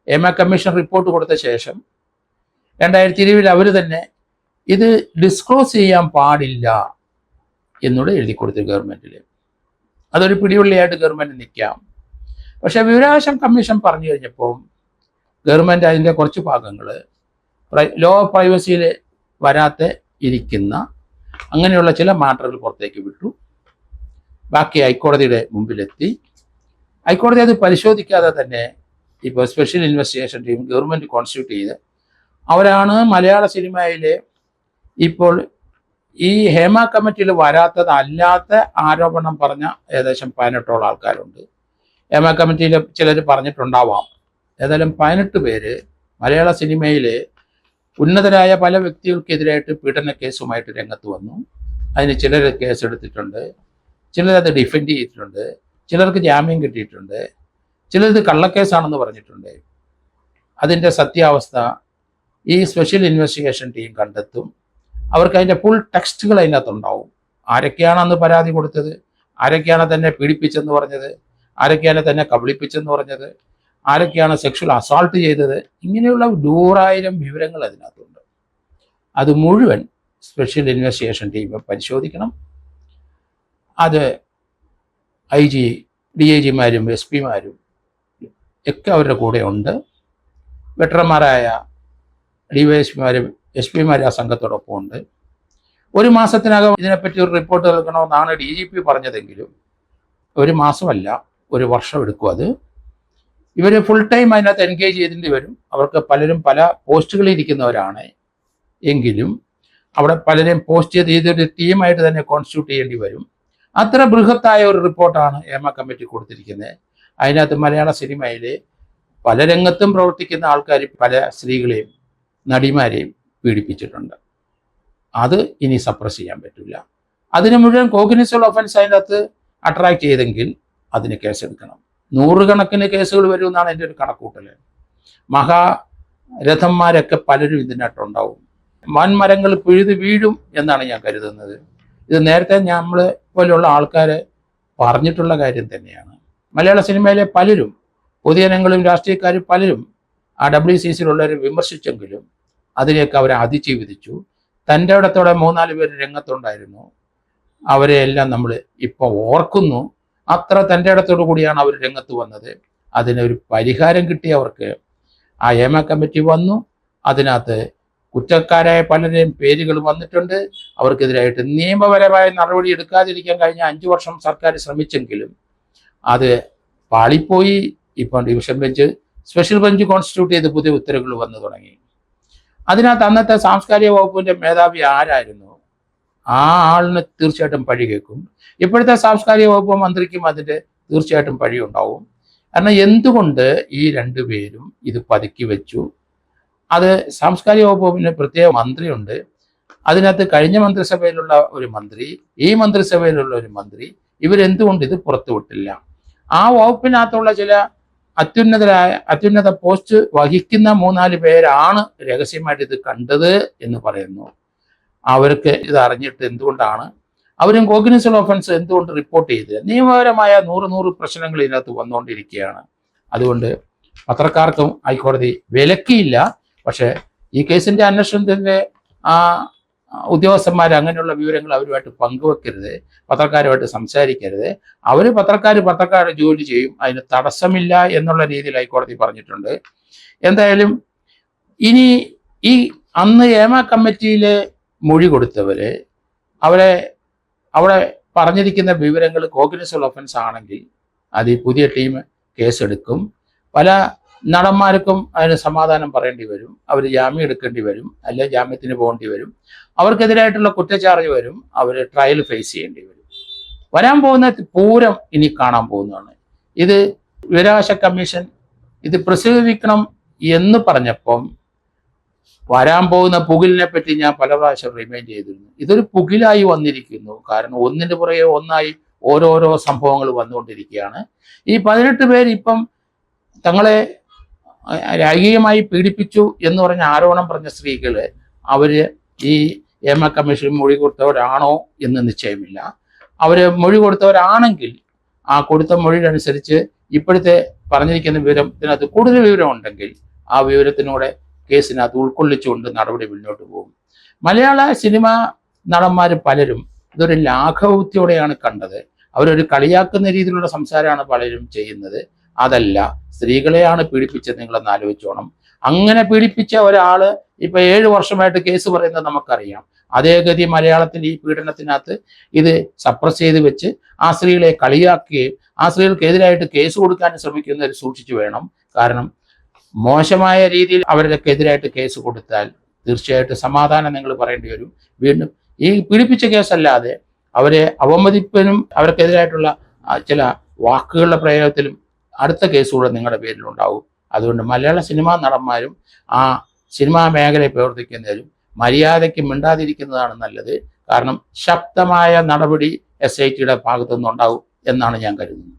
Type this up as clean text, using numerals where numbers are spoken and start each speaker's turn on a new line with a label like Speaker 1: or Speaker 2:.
Speaker 1: Hema commission report കൊടുത്ത ശേഷം 2020 അവർ തന്നെ ഇത് ഡിസ്ക്ലോസ് ചെയ്യാൻ പാടില്ല എന്നോട് എഴുതി കൊടുത്തു ഗവൺമെൻറ്റിൽ. അതൊരു പിടിവള്ളിയായിട്ട് ഗവൺമെൻറ് നിൽക്കാം. പക്ഷേ വിവരാവകാശ കമ്മീഷൻ പറഞ്ഞു കഴിഞ്ഞപ്പോൾ ഗവൺമെൻറ് അതിൻ്റെ കുറച്ച് ഭാഗങ്ങൾ ലോ ഓഫ് പ്രൈവസിയിൽ വരാത്ത ഇരിക്കുന്ന അങ്ങനെയുള്ള ചില മാറ്ററുകൾ പുറത്തേക്ക് വിട്ടു. ബാക്കി ഹൈക്കോടതിയുടെ മുമ്പിലെത്തി. ഹൈക്കോടതി അത് പരിശോധിക്കാതെ തന്നെ ഇപ്പോൾ special investigation team government constitute ചെയ്ത് അവരാണ് മലയാള സിനിമയിലെ ഇപ്പോൾ ഈ ഹേമ കമ്മിറ്റിയിൽ വരാത്തതല്ലാത്ത ആരോപണം പറഞ്ഞ ഏകദേശം 18ഓളം ആൾക്കാരുണ്ട്. ഹേമ കമ്മിറ്റിയിൽ ചിലർ പറഞ്ഞിട്ടുണ്ടാവാം. ഏതായാലും 18 പേര് മലയാള സിനിമയിലെ ഉന്നതരായ പല വ്യക്തികൾക്കെതിരായിട്ട് പീഡന കേസുമായിട്ട് രംഗത്ത് വന്നു. അതിന് ചിലർ കേസെടുത്തിട്ടുണ്ട്, ചിലരത് ഡിഫെൻഡ് ചെയ്തിട്ടുണ്ട്, ചിലർക്ക് ജാമ്യം കിട്ടിയിട്ടുണ്ട്, ചിലത് കള്ളക്കേസാണെന്ന് പറഞ്ഞിട്ടുണ്ട്. അതിൻ്റെ സത്യാവസ്ഥ ഈ സ്പെഷ്യൽ ഇൻവെസ്റ്റിഗേഷൻ ടീം കണ്ടെത്തും. അവർക്ക് അതിൻ്റെ ഫുൾ ടെക്സ്റ്റുകൾ അതിനകത്തുണ്ടാവും. ആരൊക്കെയാണ് അന്ന് പരാതി കൊടുത്തത്, ആരൊക്കെയാണ് തന്നെ പീഡിപ്പിച്ചെന്ന് പറഞ്ഞത്, ആരൊക്കെയാണ് തന്നെ കബളിപ്പിച്ചെന്ന് പറഞ്ഞത്, ആരൊക്കെയാണ് സെക്ഷൽ അസോൾട്ട് ചെയ്തത്, ഇങ്ങനെയുള്ള 100,000 വിവരങ്ങൾ അതിനകത്തുണ്ട്. അത് മുഴുവൻ സ്പെഷ്യൽ ഇൻവെസ്റ്റിഗേഷൻ ടീം പരിശോധിക്കണം. അത് IG, DIGമാരും SP-മാരും ഒക്കെ അവരുടെ കൂടെ ഉണ്ട്. വെറ്ററന്മാരായ DYSP-മാരും SP-മാരും ആ സംഘത്തോടൊപ്പം ഉണ്ട്. 1 മാസത്തിനകം ഇതിനെപ്പറ്റി ഒരു റിപ്പോർട്ട് നൽകണമെന്നാണ് DGP പറഞ്ഞതെങ്കിലും 1 മാസമല്ല, 1 വർഷം എടുക്കും. അത് ഇവർ ഫുൾ ടൈം അതിനകത്ത് എൻഗേജ് ചെയ്തിട്ട് വരും. അവർക്ക് പലരും പല പോസ്റ്റുകളിൽ ഇരിക്കുന്നവരാണ് എങ്കിലും അവിടെ പലരെയും പോസ്റ്റ് ചെയ്ത് ഇതൊരു ടീമായിട്ട് തന്നെ കോൺസ്റ്റിറ്റ്യൂട്ട് ചെയ്യേണ്ടി വരും. അത്ര ബൃഹത്തായ ഒരു റിപ്പോർട്ടാണ് ഹേമ കമ്മിറ്റി കൊടുത്തിരിക്കുന്നത്. അതിനകത്ത് മലയാള സിനിമയിൽ പല രംഗത്തും പ്രവർത്തിക്കുന്ന ആൾക്കാർ പല സ്ത്രീകളെയും നടിമാരെയും പീഡിപ്പിച്ചിട്ടുണ്ട്. അത് ഇനി സപ്രസ് ചെയ്യാൻ പറ്റില്ല. അതിന് മുഴുവൻ കോഗ്നിസബിൾ ഒഫൻസ് അതിനകത്ത് അട്രാക്ട് ചെയ്തെങ്കിൽ അതിന് കേസെടുക്കണം. 100 കണക്കിന് കേസുകൾ വരുമെന്നാണ് എൻ്റെ ഒരു കണക്കൂട്ടൽ. മഹാരഥന്മാരൊക്കെ പലരും ഇതിനകത്തുണ്ടാവും. വൻമരങ്ങൾ പിഴുത് വീഴും എന്നാണ് ഞാൻ കരുതുന്നത്. ഇത് നേരത്തെ നമ്മൾ പോലെയുള്ള ആൾക്കാർ പറഞ്ഞിട്ടുള്ള കാര്യം തന്നെയാണ്. മലയാള സിനിമയിലെ പലരും, പൊതുജനങ്ങളും രാഷ്ട്രീയക്കാരും പലരും ആ WCCയിലുള്ളവർ വിമർശിച്ചെങ്കിലും അതിനെയൊക്കെ അവരെ അതിജീവിച്ചു. തൻ്റെ ഇടത്തോടെ 3-4 പേര് രംഗത്തുണ്ടായിരുന്നു. അവരെ എല്ലാം നമ്മൾ ഇപ്പോൾ ഓർക്കുന്നു. അത്ര തൻ്റെ ഇടത്തോടു കൂടിയാണ് അവർ രംഗത്ത് വന്നത്. അതിനൊരു പരിഹാരം കിട്ടിയവർക്ക് ആ ഹേമ കമ്മിറ്റി വന്നു. അതിനകത്ത് കുറ്റക്കാരായ പലരെയും പേരുകൾ വന്നിട്ടുണ്ട്. അവർക്കെതിരായിട്ട് നിയമപരമായ നടപടി എടുക്കാതിരിക്കാൻ കഴിഞ്ഞ 5 വർഷം സർക്കാർ ശ്രമിച്ചെങ്കിലും അത് പാളിപ്പോയി. ഇപ്പം division bench, special bench constitute ചെയ്ത് പുതിയ ഉത്തരവുകൾ വന്നു തുടങ്ങി. അതിനകത്ത് അന്നത്തെ സാംസ്കാരിക വകുപ്പിൻ്റെ മേധാവി ആരായിരുന്നു, ആ ആളിന് തീർച്ചയായിട്ടും പഴി കേൾക്കും. ഇപ്പോഴത്തെ സാംസ്കാരിക വകുപ്പ് മന്ത്രിക്കും അതിൻ്റെ തീർച്ചയായിട്ടും പഴിയുണ്ടാവും. കാരണം എന്തുകൊണ്ട് ഈ 2 പേരും ഇത് പതുക്കി വെച്ചു? അത് സാംസ്കാരിക വകുപ്പിന് പ്രത്യേക മന്ത്രിയുണ്ട്. അതിനകത്ത് കഴിഞ്ഞ മന്ത്രിസഭയിലുള്ള ഒരു മന്ത്രി, ഈ മന്ത്രിസഭയിലുള്ള ഒരു മന്ത്രി, ഇവരെന്തുകൊണ്ട് ഇത് പുറത്തുവിട്ടില്ല? ആ വകുപ്പിനകത്തുള്ള ചില അത്യുന്നത പോസ്റ്റ് വഹിക്കുന്ന 3-4 പേരാണ് രഹസ്യമായിട്ട് ഇത് കണ്ടത് എന്ന് പറയുന്നു. അവർക്ക് ഇത് അറിഞ്ഞിട്ട് എന്തുകൊണ്ടാണ് അവരും കോഗ്നിസബിൾ ഒഫൻസ് എന്തുകൊണ്ട് റിപ്പോർട്ട് ചെയ്തത്? നിയമപരമായ 100 പ്രശ്നങ്ങൾ ഇതിനകത്ത് വന്നുകൊണ്ടിരിക്കുകയാണ്. അതുകൊണ്ട് പത്രക്കാർക്കും ഹൈക്കോടതി വിലക്കിയില്ല. പക്ഷേ ഈ കേസിൻ്റെ അന്വേഷണത്തിൻ്റെ ഉദ്യോഗസ്ഥന്മാർ അങ്ങനെയുള്ള വിവരങ്ങൾ അവരുമായിട്ട് പങ്കുവെക്കരുത്, പത്രക്കാരുമായിട്ട് സംസാരിക്കരുത്. പത്രക്കാരുടെ ജോലി ചെയ്യും, അതിന് തടസ്സമില്ല എന്നുള്ള രീതിയിൽ ഹൈക്കോടതി പറഞ്ഞിട്ടുണ്ട്. എന്തായാലും ഇനി ഈ അന്ന് ഹേമ കമ്മിറ്റിയിലെ മൊഴി കൊടുത്തവര് അവിടെ പറഞ്ഞിരിക്കുന്ന വിവരങ്ങൾ കോഗ്നിസബിൾ ഒഫൻസ് ആണെങ്കിൽ അത് ഈ പുതിയ ടീം കേസെടുക്കും. പല നടന്മാർക്കും അതിന് സമാധാനം പറയേണ്ടി വരും, അവർ ജാമ്യം എടുക്കേണ്ടി വരും, അല്ലെങ്കിൽ ജാമ്യത്തിന് പോകേണ്ടി വരും, അവർക്കെതിരായിട്ടുള്ള കുറ്റച്ചാർജ് വരും, അവർ ട്രയൽ ഫേസ് ചെയ്യേണ്ടി വരും. വരാൻ പോകുന്ന പൂരം ഇനി കാണാൻ പോകുന്നതാണ്. ഇത് വിവരാവകാശ കമ്മീഷൻ ഇത് പ്രസിദ്ധീകരിക്കണം എന്ന് പറഞ്ഞപ്പം വരാൻ പോകുന്ന പുകിലിനെ പറ്റി ഞാൻ പല പ്രാവശ്യം റിമൈൻഡ് ചെയ്തിരുന്നു. ഇതൊരു പുകിലായി വന്നിരിക്കുന്നു. കാരണം ഒന്നിൻ്റെ പുറകെ ഒന്നായി ഓരോരോ സംഭവങ്ങൾ വന്നുകൊണ്ടിരിക്കുകയാണ്. ഈ 18 പേര് ഇപ്പം തങ്ങളെ ലൈംഗികമായി പീഡിപ്പിച്ചു എന്ന് പറഞ്ഞ ആരോപണം പറഞ്ഞ സ്ത്രീകൾ അവർ ഈ ഹേമ കമ്മീഷൻ മൊഴി കൊടുത്തവരാണോ എന്ന് നിശ്ചയമില്ല. അവർ മൊഴി കൊടുത്തവരാണെങ്കിൽ ആ കൊടുത്ത മൊഴിയനുസരിച്ച് ഇപ്പോഴത്തെ പറഞ്ഞിരിക്കുന്ന വിവരത്തിനകത്ത് കൂടുതൽ വിവരം ഉണ്ടെങ്കിൽ ആ വിവരത്തിനൂടെ കേസിനകത്ത് ഉൾക്കൊള്ളിച്ചുകൊണ്ട് നടപടി മുന്നോട്ട് പോകും. മലയാള സിനിമ നടന്മാർ പലരും ഇതൊരു ലാഘവത്തോടെയാണ് കണ്ടത്. അവരൊരു കളിയാക്കുന്ന രീതിയിലുള്ള സംസാരമാണ് പലരും ചെയ്യുന്നത്. അതല്ല, സ്ത്രീകളെയാണ് പീഡിപ്പിച്ചത്, നിങ്ങളൊന്ന് ആലോചിച്ചോണം. അങ്ങനെ പീഡിപ്പിച്ച ഒരാള് ഇപ്പൊ 7 വർഷമായിട്ട് കേസ് പറയുന്നത് നമുക്കറിയാം. അതേ ഗതി മലയാളത്തിൽ ഈ പീഡനത്തിനകത്ത് ഇത് സപ്രസ് ചെയ്ത് വെച്ച് ആ സ്ത്രീകളെ കളിയാക്കുകയും ആ സ്ത്രീകൾക്കെതിരായിട്ട് കേസ് കൊടുക്കാനും ശ്രമിക്കുന്നവർ സൂക്ഷിച്ചു വേണം. കാരണം മോശമായ രീതിയിൽ അവർക്കെതിരായിട്ട് കേസ് കൊടുത്താൽ തീർച്ചയായിട്ടും സമാധാനം നിങ്ങൾ പറയേണ്ടി വരും. വീണ്ടും ഈ പീഡിപ്പിച്ച കേസല്ലാതെ അവരെ അവമതിപ്പിനും അവർക്കെതിരായിട്ടുള്ള ചില വാക്കുകളുടെ പ്രയോഗത്തിലും അടുത്ത കേസുകൂടെ നിങ്ങളുടെ പേരിലുണ്ടാവും. അതുകൊണ്ട് മലയാള സിനിമാ നടന്മാരും ആ സിനിമാ മേഖലയിൽ പ്രവർത്തിക്കുന്നവരും മര്യാദയ്ക്ക് മിണ്ടാതിരിക്കുന്നതാണ് നല്ലത്. കാരണം ശക്തമായ നടപടി SITയുടെ ഭാഗത്തുനിന്നുണ്ടാവും എന്നാണ് ഞാൻ കരുതുന്നത്.